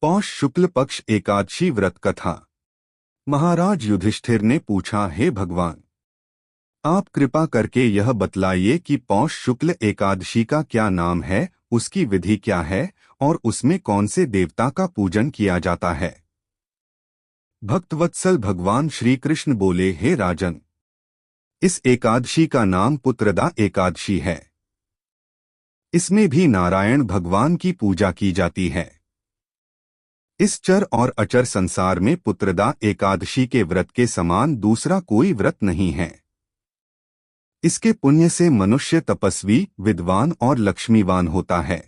पौष शुक्ल पक्ष एकादशी व्रत कथा। महाराज युधिष्ठिर ने पूछा, हे भगवान, आप कृपा करके यह बतलाइए कि पौष शुक्ल एकादशी का क्या नाम है, उसकी विधि क्या है और उसमें कौन से देवता का पूजन किया जाता है। भक्तवत्सल भगवान श्री कृष्ण बोले, हे राजन, इस एकादशी का नाम पुत्रदा एकादशी है। इसमें भी नारायण भगवान की पूजा की जाती है। इस चर और अचर संसार में पुत्रदा एकादशी के व्रत के समान दूसरा कोई व्रत नहीं है। इसके पुण्य से मनुष्य तपस्वी, विद्वान और लक्ष्मीवान होता है।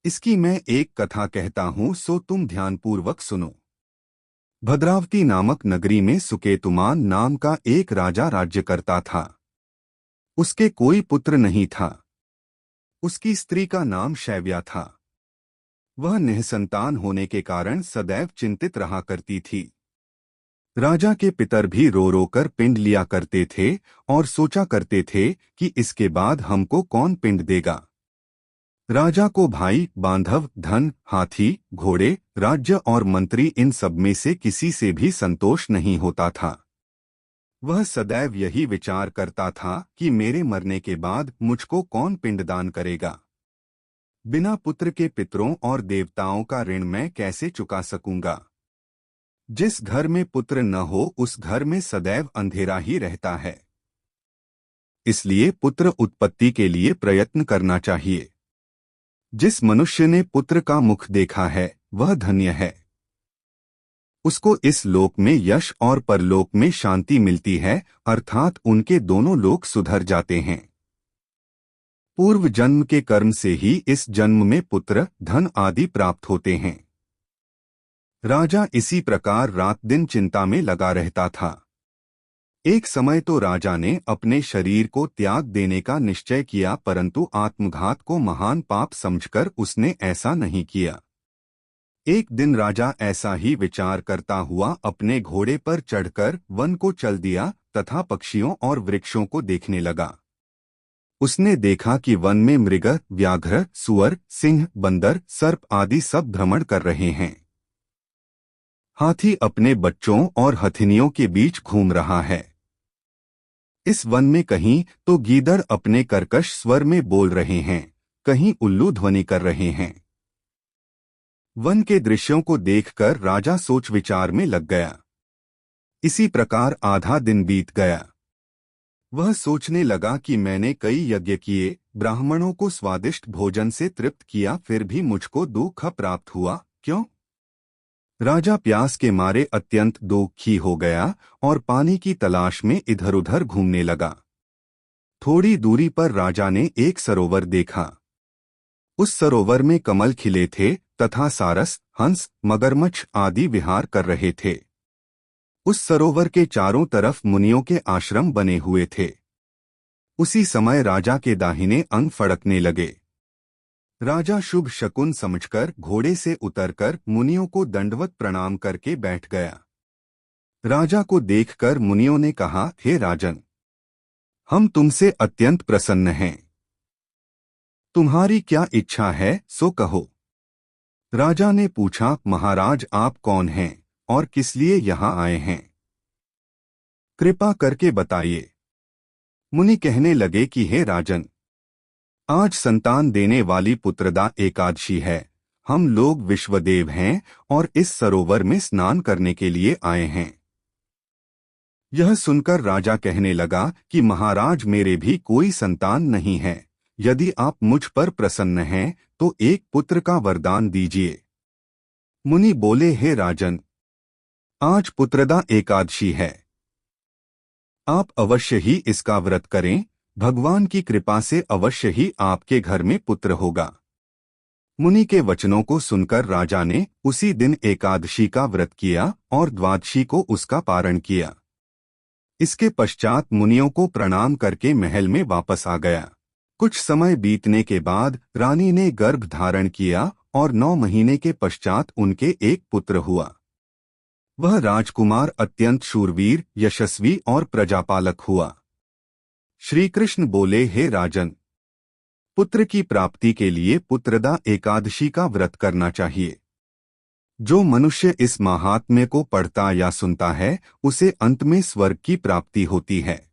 इसकी मैं एक कथा कहता हूँ, सो तुम ध्यानपूर्वक सुनो। भद्रावती नामक नगरी में सुकेतुमान नाम का एक राजा राज्य करता था। उसके कोई पुत्र नहीं था। उसकी स्त्री का नाम शैव्या था। वह निःसंतान होने के कारण सदैव चिंतित रहा करती थी। राजा के पितर भी रो रो कर पिंड लिया करते थे और सोचा करते थे कि इसके बाद हमको कौन पिंड देगा। राजा को भाई, बांधव, धन, हाथी, घोड़े, राज्य और मंत्री इन सब में से किसी से भी संतोष नहीं होता था। वह सदैव यही विचार करता था कि मेरे मरने के बाद मुझको कौन पिंडदान करेगा। बिना पुत्र के पितरों और देवताओं का ऋण मैं कैसे चुका सकूंगा। जिस घर में पुत्र न हो उस घर में सदैव अंधेरा ही रहता है। इसलिए पुत्र उत्पत्ति के लिए प्रयत्न करना चाहिए। जिस मनुष्य ने पुत्र का मुख देखा है वह धन्य है। उसको इस लोक में यश और परलोक में शांति मिलती है, अर्थात उनके दोनों लोक सुधर जाते हैं। पूर्व जन्म के कर्म से ही इस जन्म में पुत्र, धन आदि प्राप्त होते हैं। राजा इसी प्रकार रात दिन चिंता में लगा रहता था। एक समय तो राजा ने अपने शरीर को त्याग देने का निश्चय किया, परंतु आत्मघात को महान पाप समझकर उसने ऐसा नहीं किया। एक दिन राजा ऐसा ही विचार करता हुआ अपने घोड़े पर चढ़कर वन को चल दिया तथा पक्षियों और वृक्षों को देखने लगा। उसने देखा कि वन में मृग, व्याघ्र, सुअर, सिंह, बंदर, सर्प आदि सब भ्रमण कर रहे हैं। हाथी अपने बच्चों और हथिनियों के बीच घूम रहा है। इस वन में कहीं तो गीदड़ अपने कर्कश स्वर में बोल रहे हैं, कहीं उल्लू ध्वनि कर रहे हैं। वन के दृश्यों को देखकर राजा सोच विचार में लग गया। इसी प्रकार आधा दिन बीत गया। वह सोचने लगा कि मैंने कई यज्ञ किए, ब्राह्मणों को स्वादिष्ट भोजन से तृप्त किया, फिर भी मुझको दुख प्राप्त हुआ, क्यों? राजा प्यास के मारे अत्यंत दुखी हो गया और पानी की तलाश में इधर उधर घूमने लगा। थोड़ी दूरी पर राजा ने एक सरोवर देखा। उस सरोवर में कमल खिले थे तथा सारस, हंस, मगरमच्छ आदि विहार कर रहे थे। उस सरोवर के चारों तरफ मुनियों के आश्रम बने हुए थे। उसी समय राजा के दाहिने अंग फड़कने लगे। राजा शुभ शकुन समझकर घोड़े से उतरकर मुनियों को दंडवत प्रणाम करके बैठ गया। राजा को देखकर मुनियों ने कहा, हे राजन, हम तुमसे अत्यंत प्रसन्न हैं। तुम्हारी क्या इच्छा है सो कहो। राजा ने पूछा, महाराज आप कौन हैं और किस लिए यहाँ आए हैं? कृपा करके बताइए। मुनि कहने लगे कि हे राजन, आज संतान देने वाली पुत्रदा एकादशी है। हम लोग विश्वदेव हैं और इस सरोवर में स्नान करने के लिए आए हैं। यह सुनकर राजा कहने लगा कि महाराज मेरे भी कोई संतान नहीं है। यदि आप मुझ पर प्रसन्न हैं तो एक पुत्र का वरदान दीजिए। मुनि बोले, हे राजन, आज पुत्रदा एकादशी है। आप अवश्य ही इसका व्रत करें। भगवान की कृपा से अवश्य ही आपके घर में पुत्र होगा। मुनि के वचनों को सुनकर राजा ने उसी दिन एकादशी का व्रत किया और द्वादशी को उसका पारण किया। इसके पश्चात मुनियों को प्रणाम करके महल में वापस आ गया। कुछ समय बीतने के बाद रानी ने गर्भ धारण किया और 9 महीने के पश्चात उनके एक पुत्र हुआ। वह राजकुमार अत्यंत शूरवीर, यशस्वी और प्रजापालक हुआ। श्री कृष्ण बोले, हे राजन, पुत्र की प्राप्ति के लिए पुत्रदा एकादशी का व्रत करना चाहिए। जो मनुष्य इस महात्म्य को पढ़ता या सुनता है उसे अंत में स्वर्ग की प्राप्ति होती है।